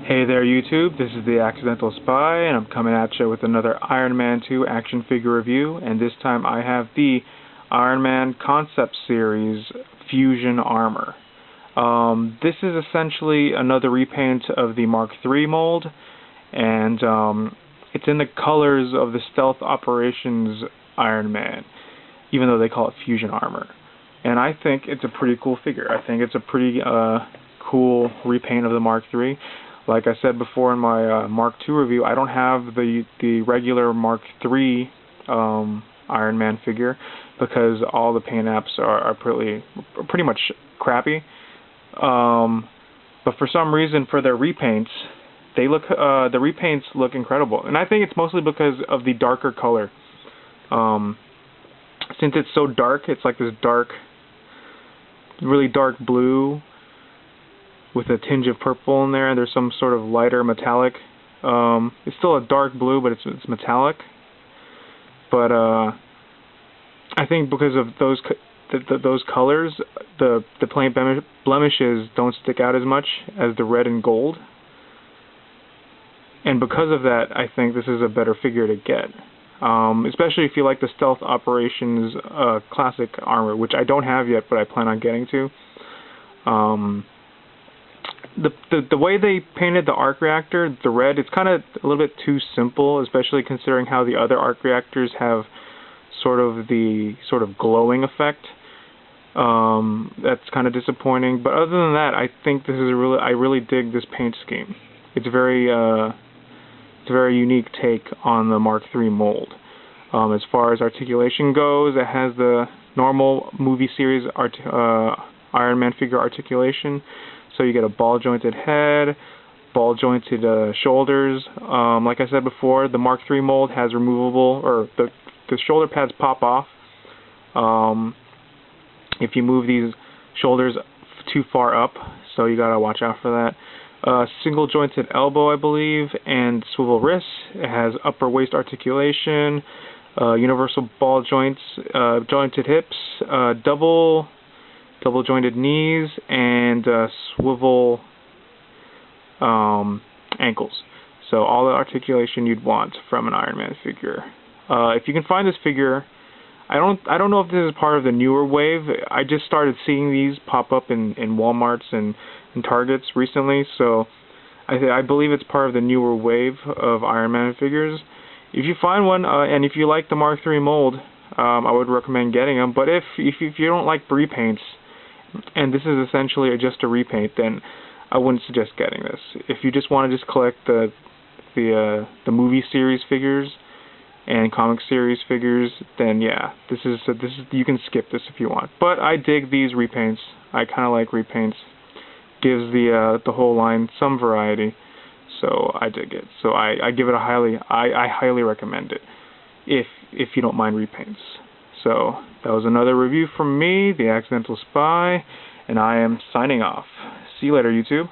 Hey there YouTube, this is the Accidental Spy, and I'm coming at you with another Iron Man 2 action figure review, and this time I have the Iron Man Concept Series Fusion Armor. This is essentially another repaint of the Mark III mold, and it's in the colors of the Stealth Operations Iron Man, even though they call it Fusion Armor. And I think it's a pretty cool figure. I think it's a pretty cool repaint of the Mark III. Like I said before in my Mark II review, I don't have the regular Mark III Iron Man figure because all the paint apps are pretty much crappy. But for some reason, for their repaints, the repaints look incredible, and I think it's mostly because of the darker color. Since it's so dark, it's like this really dark blue with a tinge of purple in there, and there's some sort of lighter metallic. It's still a dark blue, but it's metallic. But I think because of those colors, the paint blemishes don't stick out as much as the red and gold. And because of that, I think this is a better figure to get. Especially if you like the Stealth Operations classic armor, which I don't have yet, but I plan on getting to. The way they painted the arc reactor, the red, it's kind of a little bit too simple, especially considering how the other arc reactors have sort of glowing effect. That's kind of disappointing. But other than that, I think this is I really dig this paint scheme. It's a very unique take on the Mark III mold. As far as articulation goes, it has the normal movie series Iron Man figure articulation. So you get a ball-jointed head, ball-jointed shoulders. Like I said before, the Mark III mold has removable, or the shoulder pads pop off if you move these shoulders too far up, so you gotta watch out for that. Single-jointed elbow, I believe, and swivel wrists. It has upper waist articulation, universal ball joints, jointed hips, double jointed knees, and swivel ankles. So all the articulation you'd want from an Iron Man figure. If you can find this figure, I don't know if this is part of the newer wave. I just started seeing these pop up in Walmarts and Targets recently, so I believe it's part of the newer wave of Iron Man figures. If you find one, and if you like the Mark III mold, I would recommend getting them. But if you don't like repaints, and this is essentially just a repaint, then I wouldn't suggest getting this. If you just want to collect the movie series figures and comic series figures, then yeah, this is you can skip this if you want. But I dig these repaints. I kind of like repaints. Gives the whole line some variety, so I dig it. So I give it I highly recommend it if you don't mind repaints. So that was another review from me, the Accidental Spy, and I am signing off. See you later, YouTube.